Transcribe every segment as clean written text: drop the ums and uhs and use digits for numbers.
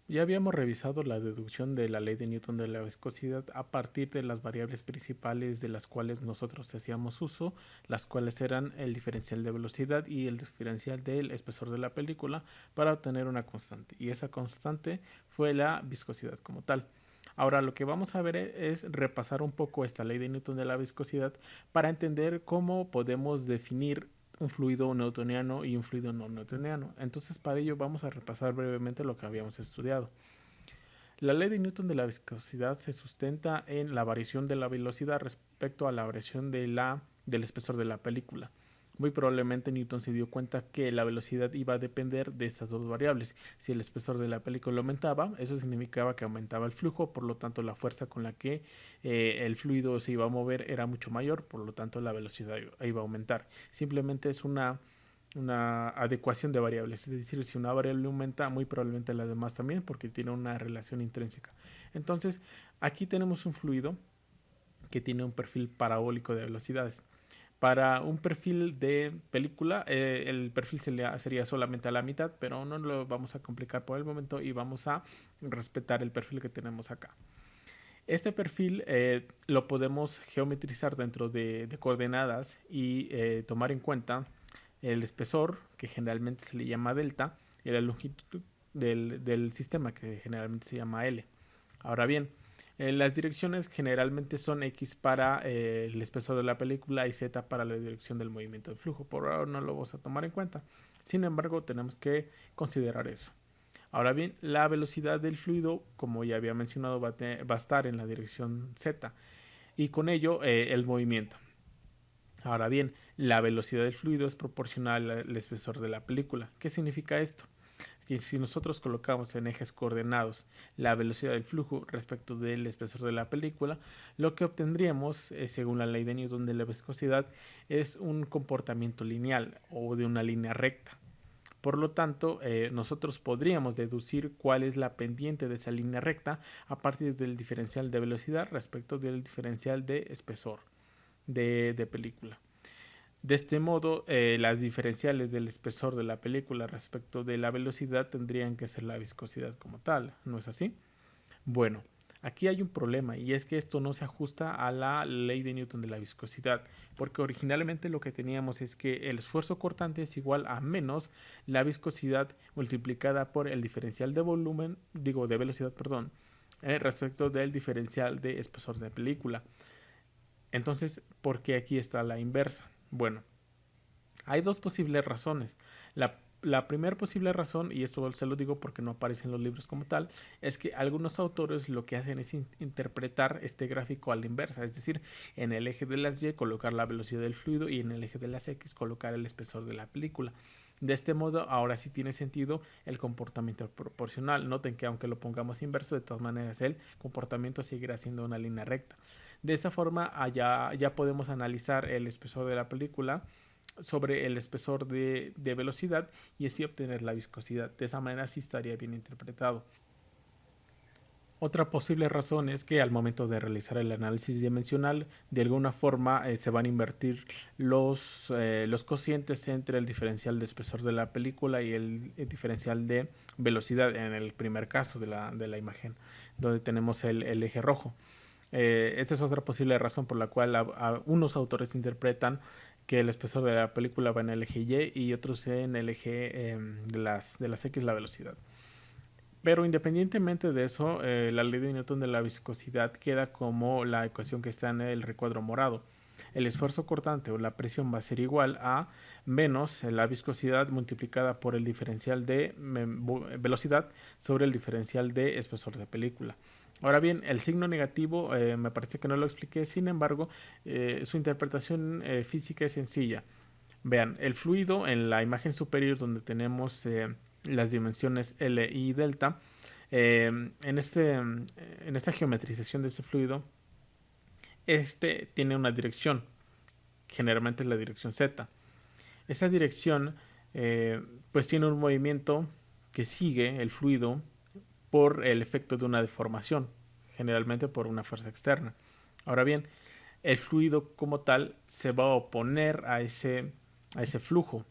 Ya habíamos revisado la deducción de la ley de Newton de la viscosidad a partir de las variables principales de las cuales nosotros hacíamos uso, las cuales eran el diferencial de velocidad y el diferencial del espesor de la película para obtener una constante. Y esa constante fue la viscosidad como tal. Ahora lo que vamos a ver es repasar un poco esta ley de Newton de la viscosidad para entender cómo podemos definir un fluido newtoniano y un fluido no newtoniano. Entonces, para ello vamos a repasar brevemente lo que habíamos estudiado. La ley de Newton de la viscosidad se sustenta en la variación de la velocidad respecto a la variación del espesor de la película. Muy probablemente Newton se dio cuenta que la velocidad iba a depender de estas dos variables. Si el espesor de la película aumentaba, eso significaba que aumentaba el flujo, por lo tanto la fuerza con la que el fluido se iba a mover era mucho mayor, por lo tanto la velocidad iba a aumentar. Simplemente es una adecuación de variables, es decir, si una variable aumenta, muy probablemente las demás también, porque tiene una relación intrínseca. Entonces, aquí tenemos un fluido que tiene un perfil parabólico de velocidades. Para un perfil de película, el perfil sería solamente a la mitad, pero no lo vamos a complicar por el momento y vamos a respetar el perfil que tenemos acá. Este perfil lo podemos geometrizar dentro de coordenadas y tomar en cuenta el espesor, que generalmente se le llama delta, y la longitud del sistema, que generalmente se llama L. Ahora bien, las direcciones generalmente son X para el espesor de la película y Z para la dirección del movimiento del flujo. Por ahora no lo vamos a tomar en cuenta. Sin embargo, tenemos que considerar eso. Ahora bien, la velocidad del fluido, como ya había mencionado, va a estar en la dirección Z y con ello el movimiento. Ahora bien, la velocidad del fluido es proporcional al espesor de la película. ¿Qué significa esto? Que si nosotros colocamos en ejes coordenados la velocidad del flujo respecto del espesor de la película, lo que obtendríamos, según la ley de Newton de la viscosidad, es un comportamiento lineal o de una línea recta. Por lo tanto, nosotros podríamos deducir cuál es la pendiente de esa línea recta a partir del diferencial de velocidad respecto del diferencial de espesor de película. De este modo, las diferenciales del espesor de la película respecto de la velocidad tendrían que ser la viscosidad como tal, ¿no es así? Bueno, aquí hay un problema y es que esto no se ajusta a la ley de Newton de la viscosidad, porque originalmente lo que teníamos es que el esfuerzo cortante es igual a menos la viscosidad multiplicada por el diferencial de volumen, digo de velocidad, perdón, respecto del diferencial de espesor de película. Entonces, ¿por qué aquí está la inversa? Bueno, hay dos posibles razones. La primera posible razón, y esto se lo digo porque no aparece en los libros como tal, es que algunos autores lo que hacen es interpretar este gráfico a la inversa, es decir, en el eje de las Y colocar la velocidad del fluido y en el eje de las X colocar el espesor de la película. De este modo, ahora sí tiene sentido el comportamiento proporcional. Noten que aunque lo pongamos inverso, de todas maneras el comportamiento seguirá siendo una línea recta. De esta forma, ya podemos analizar el espesor de la película sobre el espesor de velocidad y así obtener la viscosidad. De esa manera sí estaría bien interpretado. Otra posible razón es que al momento de realizar el análisis dimensional, de alguna forma se van a invertir los cocientes entre el diferencial de espesor de la película y el diferencial de velocidad en el primer caso de la imagen, donde tenemos el eje rojo. Esta es otra posible razón por la cual unos autores interpretan que el espesor de la película va en el eje Y otros en el eje de las X, la velocidad. Pero independientemente de eso, la ley de Newton de la viscosidad queda como la ecuación que está en el recuadro morado. El esfuerzo cortante o la presión va a ser igual a menos la viscosidad multiplicada por el diferencial de velocidad sobre el diferencial de espesor de película. Ahora bien, el signo negativo me parece que no lo expliqué, sin embargo, su interpretación física es sencilla. Vean, el fluido en la imagen superior donde tenemos las dimensiones L y delta, en esta geometrización de ese fluido, este tiene una dirección, generalmente es la dirección Z. Esa dirección pues tiene un movimiento que sigue el fluido por el efecto de una deformación, generalmente por una fuerza externa. Ahora bien, el fluido como tal se va a oponer a ese flujo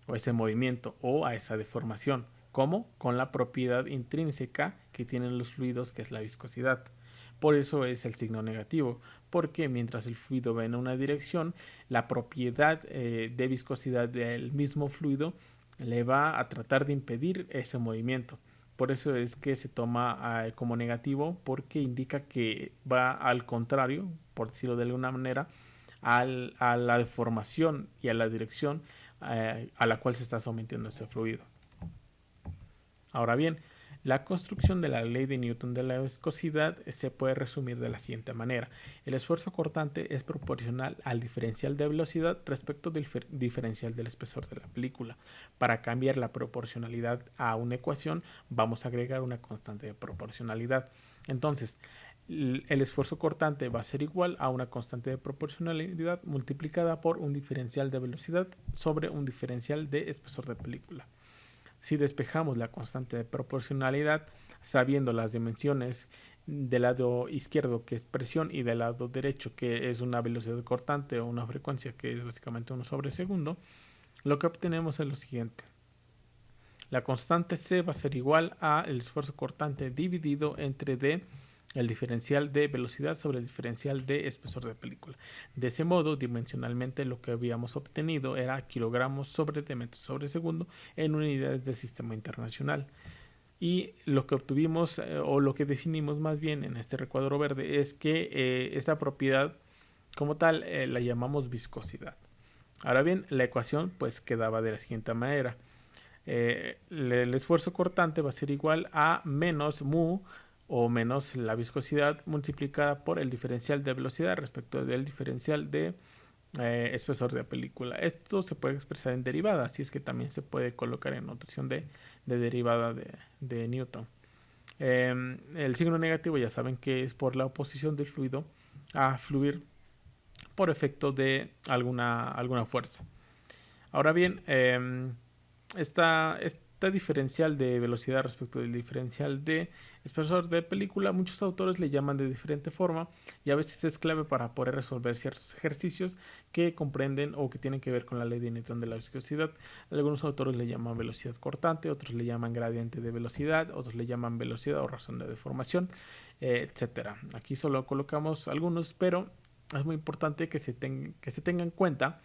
o a ese movimiento o a esa deformación. ¿Cómo? Con la propiedad intrínseca que tienen los fluidos, que es la viscosidad. Por eso es el signo negativo, porque mientras el fluido va en una dirección, la propiedad de viscosidad del mismo fluido le va a tratar de impedir ese movimiento. Por eso es que se toma como negativo, porque indica que va al contrario, por decirlo de alguna manera, a la deformación y a la dirección a la cual se está sometiendo ese fluido. Ahora bien, la construcción de la ley de Newton de la viscosidad se puede resumir de la siguiente manera. El esfuerzo cortante es proporcional al diferencial de velocidad respecto del diferencial del espesor de la película. Para cambiar la proporcionalidad a una ecuación, vamos a agregar una constante de proporcionalidad. Entonces, el esfuerzo cortante va a ser igual a una constante de proporcionalidad multiplicada por un diferencial de velocidad sobre un diferencial de espesor de película. Si despejamos la constante de proporcionalidad, sabiendo las dimensiones del lado izquierdo, que es presión, y del lado derecho, que es una velocidad cortante o una frecuencia, que es básicamente 1 sobre segundo, lo que obtenemos es lo siguiente. La constante C va a ser igual a el esfuerzo cortante dividido entre D, el diferencial de velocidad sobre el diferencial de espesor de película. De ese modo, dimensionalmente lo que habíamos obtenido era kilogramos sobre de metros sobre segundo en unidades del sistema internacional. Y lo que obtuvimos, o lo que definimos más bien en este recuadro verde, es que esta propiedad como tal la llamamos viscosidad. Ahora bien, la ecuación pues quedaba de la siguiente manera. El esfuerzo cortante va a ser igual a menos mu o menos la viscosidad multiplicada por el diferencial de velocidad respecto del diferencial de espesor de película. Esto se puede expresar en derivada, así es que también se puede colocar en notación de derivada de Newton. El signo negativo ya saben que es por la oposición del fluido a fluir por efecto de alguna fuerza. Ahora bien, esta diferencial de velocidad respecto del diferencial de espesor de película, muchos autores le llaman de diferente forma y a veces es clave para poder resolver ciertos ejercicios que comprenden o que tienen que ver con la ley de Newton de la viscosidad. Algunos autores le llaman velocidad cortante, otros le llaman gradiente de velocidad, otros le llaman velocidad o razón de deformación, etc. Aquí solo colocamos algunos, pero es muy importante que se tenga en cuenta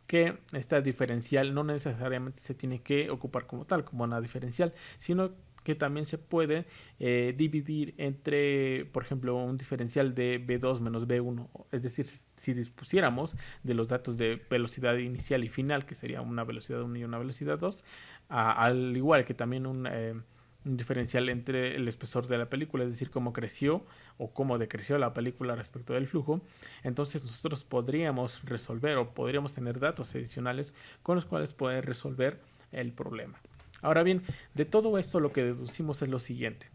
que esta diferencial no necesariamente se tiene que ocupar como tal, como una diferencial, sino que también se puede dividir entre, por ejemplo, un diferencial de B2 menos B1. Es decir, si dispusiéramos de los datos de velocidad inicial y final, que sería una velocidad 1 y una velocidad 2, al igual que también un diferencial entre el espesor de la película, es decir, cómo creció o cómo decreció la película respecto del flujo, entonces nosotros podríamos resolver o podríamos tener datos adicionales con los cuales poder resolver el problema. Ahora bien, de todo esto lo que deducimos es lo siguiente.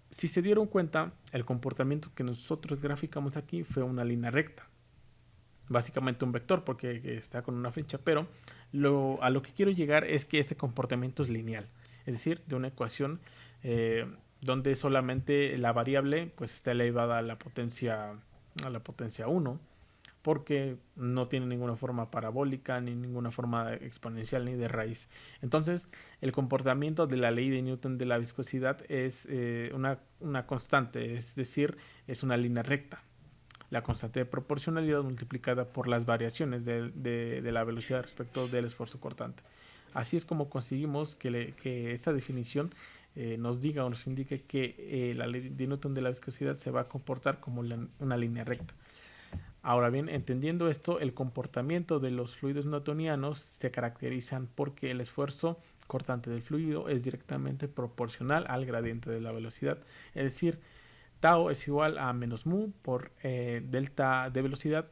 Si se dieron cuenta, el comportamiento que nosotros graficamos aquí fue una línea recta. Básicamente un vector porque está con una flecha, pero a lo que quiero llegar es que este comportamiento es lineal. Es decir, de una ecuación donde solamente la variable pues está elevada a la potencia 1, porque no tiene ninguna forma parabólica, ni ninguna forma exponencial, ni de raíz. Entonces, el comportamiento de la ley de Newton de la viscosidad es una constante, es decir, es una línea recta. La constante de proporcionalidad multiplicada por las variaciones de la velocidad respecto del esfuerzo cortante. Así es como conseguimos que esta definición nos diga o nos indique que la ley de Newton de la viscosidad se va a comportar como una línea recta. Ahora bien, entendiendo esto, el comportamiento de los fluidos newtonianos se caracterizan porque el esfuerzo cortante del fluido es directamente proporcional al gradiente de la velocidad. Es decir, tau es igual a menos mu por delta de velocidad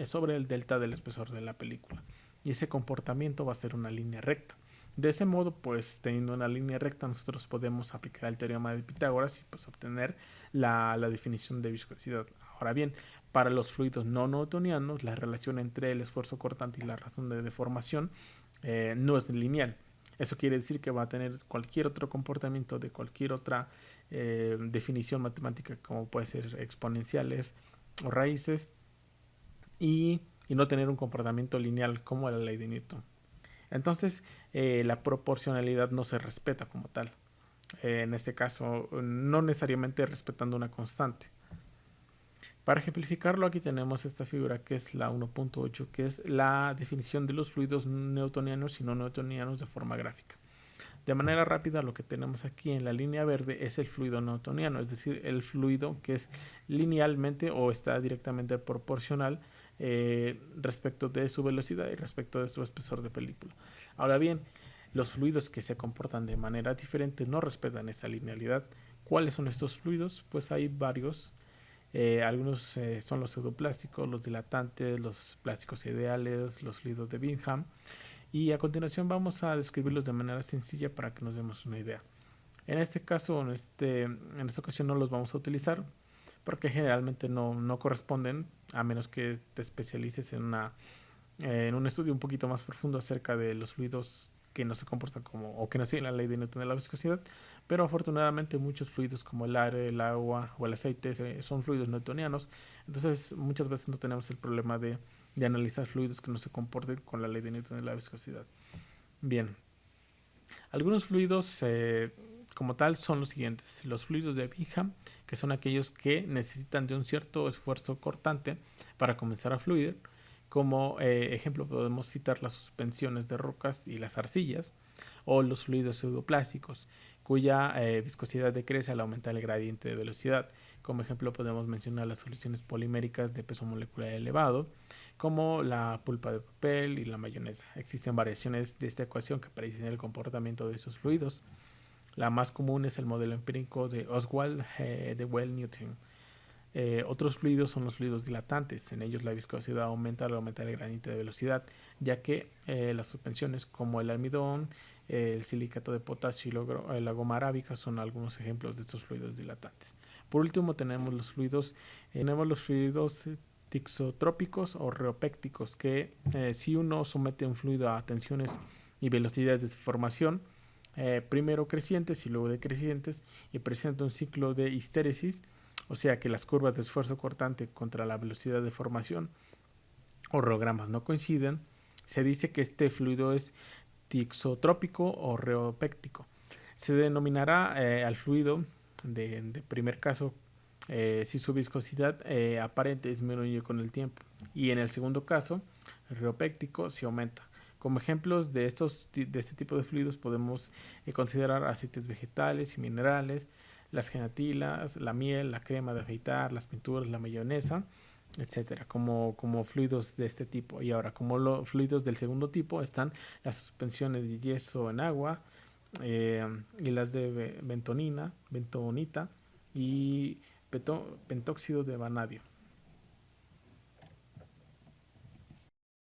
sobre el delta del espesor de la película. Y ese comportamiento va a ser una línea recta. De ese modo, pues teniendo una línea recta, nosotros podemos aplicar el teorema de Pitágoras y pues obtener la definición de viscosidad. Ahora bien, para los fluidos no newtonianos, la relación entre el esfuerzo cortante y la razón de deformación no es lineal. Eso quiere decir que va a tener cualquier otro comportamiento de cualquier otra definición matemática, como puede ser exponenciales o raíces, y no tener un comportamiento lineal como la ley de Newton. Entonces, la proporcionalidad no se respeta como tal. En este caso, no necesariamente respetando una constante. Para ejemplificarlo, aquí tenemos esta figura que es la 1.8, que es la definición de los fluidos newtonianos y no newtonianos de forma gráfica. De manera rápida, lo que tenemos aquí en la línea verde es el fluido newtoniano, es decir, el fluido que es linealmente o está directamente proporcional respecto de su velocidad y respecto de su espesor de película. Ahora bien, los fluidos que se comportan de manera diferente no respetan esa linealidad. ¿Cuáles son estos fluidos? Pues hay varios. Algunos son los pseudoplásticos, los dilatantes, los plásticos ideales, los fluidos de Bingham. Y a continuación vamos a describirlos de manera sencilla para que nos demos una idea. En este caso, en esta ocasión no los vamos a utilizar porque generalmente no corresponden, a menos que te especialices en un estudio un poquito más profundo acerca de los fluidos que no se comportan como o que no siguen la ley de Newton de la viscosidad, pero afortunadamente muchos fluidos como el aire, el agua o el aceite son fluidos newtonianos, entonces muchas veces no tenemos el problema de analizar fluidos que no se comporten con la ley de Newton de la viscosidad. Bien, algunos fluidos como tal son los siguientes: los fluidos de Bingham, que son aquellos que necesitan de un cierto esfuerzo cortante para comenzar a fluir. Como ejemplo podemos citar las suspensiones de rocas y las arcillas, o los fluidos pseudoplásticos, cuya viscosidad decrece al aumentar el gradiente de velocidad. Como ejemplo podemos mencionar las soluciones poliméricas de peso molecular elevado, como la pulpa de papel y la mayonesa. Existen variaciones de esta ecuación que predicen el comportamiento de esos fluidos. La más común es el modelo empírico de Oswald de Well-Newton. Otros fluidos son los fluidos dilatantes. En ellos la viscosidad aumenta al aumentar el gradiente de velocidad, ya que las suspensiones como el almidón, el silicato de potasio y la goma arábica son algunos ejemplos de estos fluidos dilatantes. Por último tenemos los fluidos tixotrópicos o reopécticos, que si uno somete un fluido a tensiones y velocidades de formación, primero crecientes y luego decrecientes, y presenta un ciclo de histéresis, o sea que las curvas de esfuerzo cortante contra la velocidad de formación o reogramas no coinciden, se dice que este fluido es tixotrópico o reopéctico. Se denominará al fluido de primer caso si su viscosidad aparente disminuye con el tiempo, y en el segundo caso, el reopéctico, se aumenta. Como ejemplos de este tipo de fluidos podemos considerar aceites vegetales y minerales, las genatilas, la miel, la crema de afeitar, las pinturas, la mayonesa, etcétera, como fluidos de este tipo. Y ahora, como los fluidos del segundo tipo, están las suspensiones de yeso en agua, y las de bentonita y pentóxido de vanadio.